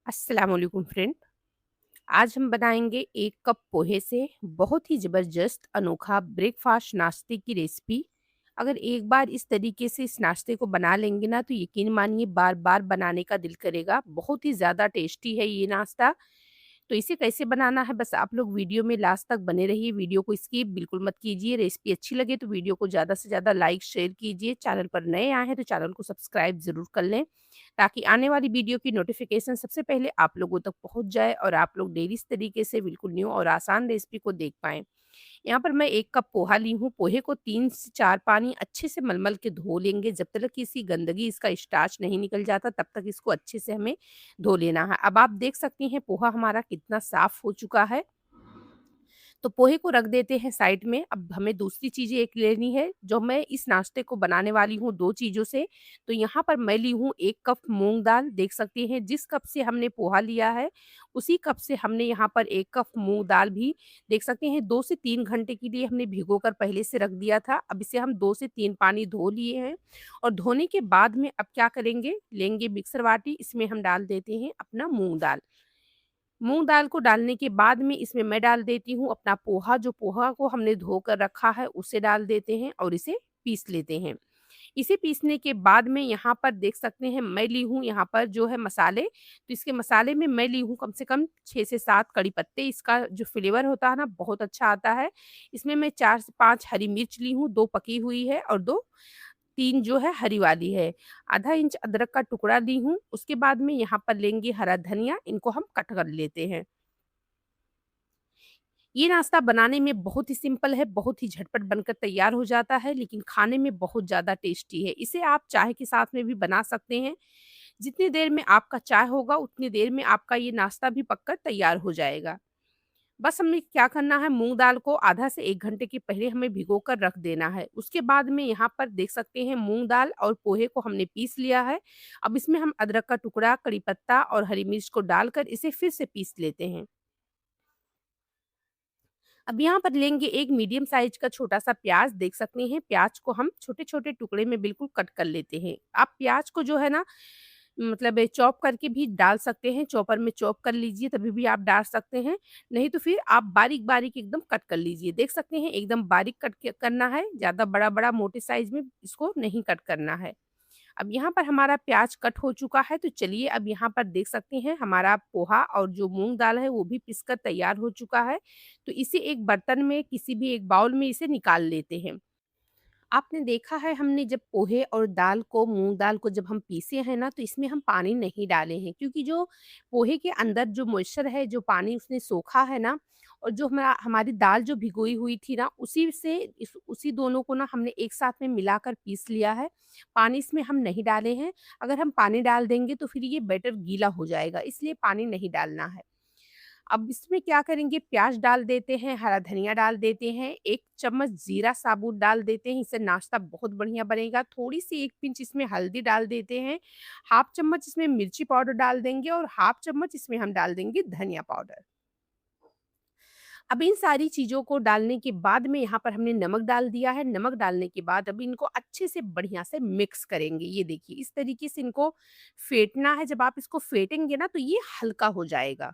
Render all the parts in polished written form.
अस्सलाम वालेकुम फ्रेंड। आज हम बनाएंगे 1 कप पोहे से बहुत ही ज़बरदस्त अनोखा ब्रेकफास्ट नाश्ते की रेसिपी। अगर एक बार इस तरीके से इस नाश्ते को बना लेंगे ना तो यकीन मानिए बार बार बनाने का दिल करेगा। बहुत ही ज़्यादा टेस्टी है ये नाश्ता। तो इसे कैसे बनाना है बस आप लोग वीडियो में लास्ट तक बने रहिए। वीडियो को स्किप बिल्कुल मत कीजिए। रेसिपी अच्छी लगे तो वीडियो को ज़्यादा से ज़्यादा लाइक शेयर कीजिए। चैनल पर नए आए हैं तो चैनल को सब्सक्राइब ज़रूर कर लें ताकि आने वाली वीडियो की नोटिफिकेशन सबसे पहले आप लोगों तक पहुंच जाए और आप लोग डेली इस तरीके से बिल्कुल न्यू और आसान रेसिपी को देख पाएँ। यहाँ पर मैं 1 कप पोहा ली हूँ। पोहे को 3 से 4 पानी अच्छे से मल-मल के धो लेंगे। जब तक कि इसकी गंदगी, इसका स्टार्च नहीं निकल जाता तब तक इसको अच्छे से हमें धो लेना है। अब आप देख सकती हैं पोहा हमारा कितना साफ हो चुका है। तो पोहे को रख देते हैं साइड में। अब हमें दूसरी चीज़ें एक लेनी है, जो मैं इस नाश्ते को बनाने वाली हूँ 2 चीज़ों से। तो यहाँ पर मैं ली हूँ 1 कप मूँग दाल, देख सकते हैं जिस कप से हमने पोहा लिया है, उसी कप से हमने यहाँ पर 1 कप मूँग दाल भी देख सकते हैं 2 से 3 घंटे के लिए हमने भिगोकर पहले से रख दिया था। अब इसे हम 2 से 3 पानी धो लिए हैं और धोने के बाद में अब क्या करेंगे, लेंगे मिक्सर बाटी, इसमें हम डाल देते हैं अपना मूँग दाल। मूँग दाल को डालने के बाद में इसमें मैं डाल देती हूँ अपना पोहा, जो पोहा को हमने धोकर रखा है उसे डाल देते हैं और इसे पीस लेते हैं। इसे पीसने के बाद में यहाँ पर देख सकते हैं मैं ली हूँ यहाँ पर जो है मसाले, तो इसके मसाले में मैं ली हूँ कम से कम 6 से 7 कड़ी पत्ते, इसका जो फ्लेवर होता है ना बहुत अच्छा आता है। इसमें मैं 4 से 5 हरी मिर्च ली हूँ, 2 पकी हुई है और 2 3 जो है हरी वाली है। आधा इंच अदरक का टुकड़ा ली हूँ, उसके बाद में यहाँ पर लेंगे हरा धनिया, इनको हम कट कर लेते हैं। ये नाश्ता बनाने में बहुत ही सिंपल है, बहुत ही झटपट बनकर तैयार हो जाता है, लेकिन खाने में बहुत ज़्यादा टेस्टी है। इसे आप चाय के साथ में भी बना सकते हैं। जितनी देर में आपका चाय होगा, उतनी देर में आपका ये नाश्ता भी पककर तैयार हो जाएगा। बस हमें क्या करना है, मूँग दाल को आधा से 1 घंटे के पहले हमें भिगोकर रख देना है। उसके बाद में यहाँ पर देख सकते हैं मूँग दाल और पोहे को हमने पीस लिया है। अब इसमें हम अदरक का टुकड़ा, कड़ी पत्ता और हरी मिर्च को डालकर इसे फिर से पीस लेते हैं। अब यहाँ पर लेंगे एक मीडियम साइज का छोटा-सा प्याज़, देख सकते हैं प्याज़ को हम छोटे-छोटे टुकड़े में बिल्कुल कट कर लेते हैं। आप प्याज़ को जो है ना मतलब चॉप करके भी डाल सकते हैं, चॉपर में चॉप कर लीजिए तभी भी आप डाल सकते हैं, नहीं तो फिर आप बारीक-बारीक एकदम कट कर लीजिए। देख सकते हैं एकदम बारीक कट के करना है, ज़्यादा बड़ा-बड़ा मोटे साइज़ में इसको नहीं कट करना है। अब यहाँ पर हमारा प्याज कट हो चुका है, तो चलिए अब यहाँ पर देख सकते हैं हमारा पोहा और जो मूँग दाल है वो भी पिसकर तैयार हो चुका है। तो इसे एक बर्तन में किसी भी एक बाउल में इसे निकाल लेते हैं। आपने देखा है हमने जब पोहे और दाल को मूँग दाल को जब हम पीसे हैं ना, तो इसमें हम पानी नहीं डाले हैं क्योंकि जो पोहे के अंदर जो मॉइस्चर है, जो पानी उसने सोखा है ना और जो हमारी दाल जो भिगोई हुई थी ना, उसी से उसी दोनों को ना हमने एक साथ में मिलाकर पीस लिया है। पानी इसमें हम नहीं डाले हैं। अगर हम पानी डाल देंगे तो फिर ये बैटर गीला हो जाएगा, इसलिए पानी नहीं डालना है। अब इसमें क्या करेंगे, प्याज़ डाल देते हैं, हरा धनिया डाल देते हैं, 1 चम्मच जीरा साबुत डाल देते हैं, इससे नाश्ता बहुत बढ़िया बनेगा। थोड़ी-सी 1 पिंच इसमें हल्दी डाल देते हैं, हाफ चम्मच इसमें मिर्ची पाउडर डाल देंगे और हाफ चम्मच इसमें हम डाल देंगे धनिया पाउडर। अब इन सारी चीज़ों को डालने के बाद में यहाँ पर हमने नमक डाल दिया है। नमक डालने के बाद अब इनको अच्छे से बढ़िया से मिक्स करेंगे। ये देखिए इस तरीके से इनको फेंटना है, जब आप इसको फेंटेंगे ना तो ये हल्का हो जाएगा।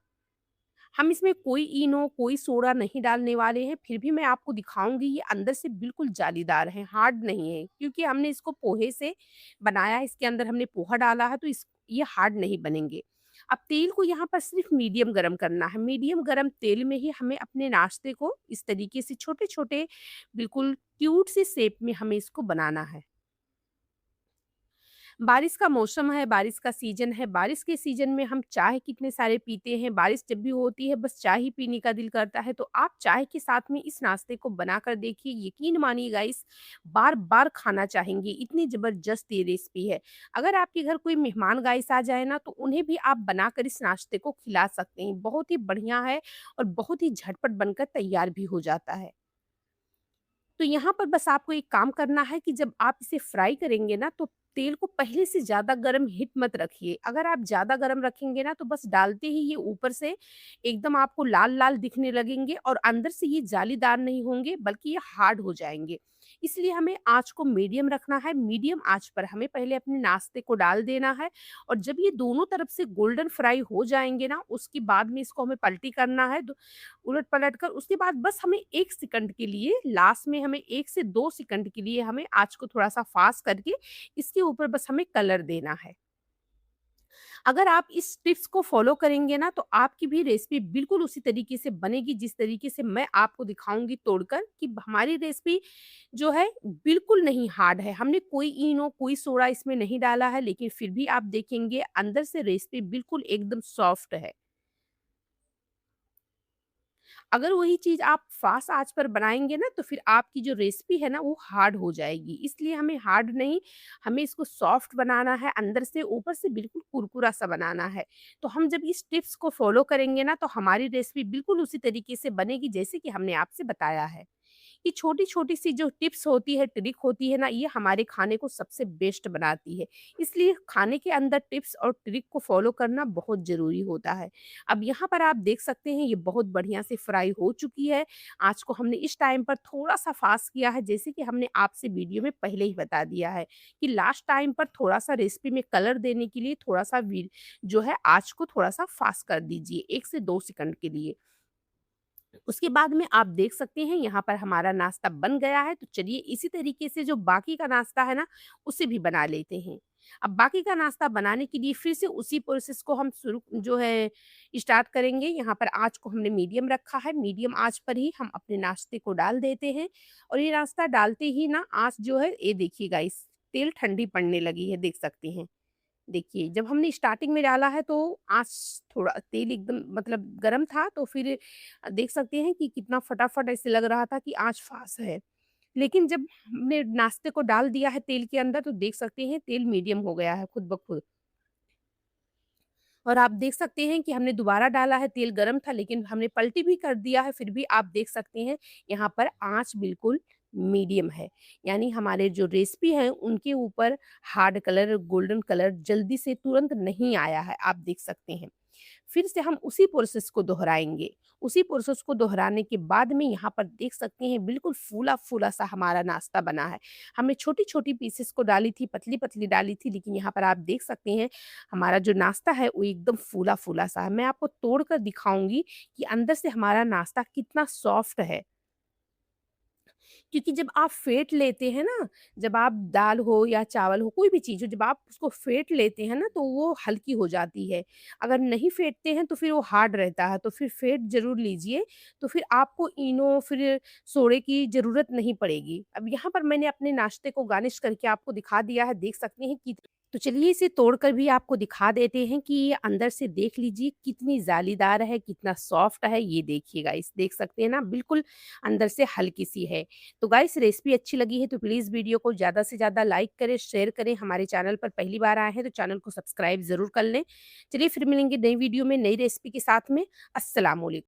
हम इसमें कोई इनो, कोई सोडा नहीं डालने वाले हैं, फिर भी मैं आपको दिखाऊँगी ये अंदर से बिल्कुल जालीदार है, हार्ड नहीं है, क्योंकि हमने इसको पोहे से बनाया है, इसके अंदर हमने पोहा डाला है तो इस ये हार्ड नहीं बनेंगे। अब तेल को यहाँ पर सिर्फ़ मीडियम गरम करना है, मीडियम गरम तेल में ही हमें अपने नाश्ते को इस तरीके से छोटे-छोटे बिल्कुल क्यूट से शेप में हमें इसको बनाना है। बारिश का मौसम है, बारिश का सीज़न है, बारिश के सीज़न में हम चाय कितने सारे पीते हैं, बारिश जब भी होती है बस चाय ही पीने का दिल करता है, तो आप चाय के साथ में इस नाश्ते को बनाकर देखिए, यकीन मानिए गाइस बार-बार खाना चाहेंगे, इतनी ज़बरदस्त ये रेसिपी है। अगर आपके घर कोई मेहमान गाइस आ जाए ना, तो उन्हें भी आप बनाकर इस नाश्ते को खिला सकते हैं, बहुत ही बढ़िया है और बहुत ही झटपट बनकर तैयार भी हो जाता है। तो यहाँ पर बस आपको एक काम करना है कि जब आप इसे फ्राई करेंगे ना तो तेल को पहले से ज़्यादा गरम हिट मत रखिए। अगर आप ज़्यादा गरम रखेंगे ना तो बस डालते ही ये ऊपर से एकदम आपको लाल-लाल दिखने लगेंगे और अंदर से ये जालीदार नहीं होंगे बल्कि ये हार्ड हो जाएँगे। इसलिए हमें आँच को मीडियम रखना है। मीडियम आँच पर हमें पहले अपने नाश्ते को डाल देना है और जब ये दोनों तरफ से गोल्डन फ्राई हो जाएँगे ना, उसके बाद में इसको हमें पलटी करना है दो उलट-पलट कर। उसके बाद बस हमें 1 सेकंड के लिए लास्ट में हमें 1 से 2 सेकंड के लिए हमें आँच को थोड़ा-सा फ़ास्ट करके इसके ऊपर बस हमें कलर देना है। अगर आप इस टिप्स को फ़ॉलो करेंगे ना, तो आपकी भी रेसिपी बिल्कुल उसी तरीके से बनेगी जिस तरीके से मैं आपको दिखाऊँगी तोड़कर कि हमारी रेसिपी जो है बिल्कुल नहीं हार्ड है। हमने कोई इनो, कोई सोडा इसमें नहीं डाला है, लेकिन फिर भी आप देखेंगे अंदर से रेसिपी बिल्कुल एकदम सॉफ्ट है। अगर वही चीज़ आप फ़ास्ट आँच पर बनाएँगे ना, तो फिर आपकी जो रेसिपी है ना, वो हार्ड हो जाएगी। इसलिए हमें हार्ड नहीं, हमें इसको सॉफ्ट बनाना है, अंदर से ऊपर से बिल्कुल कुरकुरा-सा बनाना है। तो हम जब इस टिप्स को फ़ॉलो करेंगे ना, तो हमारी रेसिपी बिल्कुल उसी तरीके से बनेगी, जैसे कि हमने आपसे बताया है। ये छोटी-छोटी सी जो टिप्स होती है, ट्रिक होती है ना, ये हमारे खाने को सबसे बेस्ट बनाती है। इसलिए खाने के अंदर टिप्स और ट्रिक को फ़ॉलो करना बहुत ज़रूरी होता है। अब यहाँ पर आप देख सकते हैं ये बहुत बढ़िया से फ्राई हो चुकी है। आँच को हमने इस टाइम पर थोड़ा-सा फ़ास्ट किया है, जैसे कि हमने आपसे वीडियो में पहले ही बता दिया है कि लास्ट टाइम पर थोड़ा-सा रेसिपी में कलर देने के लिए थोड़ा-सा जो है आँच को थोड़ा-सा फ़ास्ट कर दीजिए 1 से 2 सेकंड के लिए। उसके बाद में आप देख सकते हैं यहाँ पर हमारा नाश्ता बन गया है, तो चलिए इसी तरीके से जो बाकी का नाश्ता है ना, उसे भी बना लेते हैं। अब बाकी का नाश्ता बनाने के लिए फिर से उसी प्रोसेस को हम शुरू जो है स्टार्ट करेंगे। यहाँ पर आँच को हमने मीडियम रखा है, मीडियम आँच पर ही हम अपने नाश्ते को डाल देते हैं और ये नाश्ता डालते ही ना आँच जो है ये देखिए गाइस तेल ठंडी पड़ने लगी है, देख सकते हैं। देखिए, जब हमने स्टार्टिंग में डाला है तो आँच थोड़ा तेल एकदम मतलब गरम था तो फिर देख सकते हैं कि कितना फटाफट ऐसे लग रहा था कि आँच फ़ास्ट है। लेकिन जब हमने नाश्ते को डाल दिया है तेल के अंदर तो देख सकते हैं तेल मीडियम हो गया है खुद ब खुद। और आप देख सकते हैं कि हमने दोबारा डाला है, तेल गरम था लेकिन हमने पलटी भी कर दिया है, फिर भी आप देख सकते हैं यहाँ पर आँच बिल्कुल मीडियम है। यानी हमारे जो रेसिपी है उनके ऊपर हार्ड कलर, गोल्डन कलर जल्दी से तुरंत नहीं आया है, आप देख सकते हैं। फिर से हम उसी प्रोसेस को दोहराएँगे। उसी प्रोसेस को दोहराने के बाद में यहाँ पर देख सकते हैं बिल्कुल फूला-फूला सा हमारा नाश्ता बना है। हमने छोटी-छोटी पीसेस को डाली थी, पतली-पतली डाली थी लेकिन यहाँ पर आप देख सकते हैं हमारा जो नाश्ता है वो एकदम फूला-फूला सा है। मैं आपको तोड़ कर दिखाऊँगी कि अंदर से हमारा नाश्ता कितना सॉफ्ट है। क्योंकि जब आप फेंट लेते हैं ना, जब आप दाल हो या चावल हो, कोई भी चीज़ हो, जब आप उसको फेंट लेते हैं ना, तो वो हल्की हो जाती है। अगर नहीं फेंटते हैं, तो फिर वो हार्ड रहता है, तो फिर फेंट ज़रूर लीजिए, तो फिर आपको इनो, फिर सोडे की ज़रूरत नहीं पड़ेगी। अब यहाँ पर मैंने अपने नाश्ते को गार्निश करके आपको दिखा दिया है, देख सकते हैं कि तो चलिए इसे तोड़कर भी आपको दिखा देते हैं कि ये अंदर से देख लीजिए कितनी जालीदार है, कितना सॉफ्ट है, ये देखिए गाइस, देख सकते हैं ना, बिल्कुल अंदर से हल्की-सी है। तो गाइस रेसिपी अच्छी लगी है तो प्लीज़ वीडियो को ज़्यादा से ज़्यादा लाइक करें, शेयर करें। हमारे चैनल पर पहली बार आए हैं तो चैनल को सब्सक्राइब ज़रूर कर लें। चलिए फिर मिलेंगे नई वीडियो में नई रेसिपी के साथ में। अस्सलाम वालेकुम।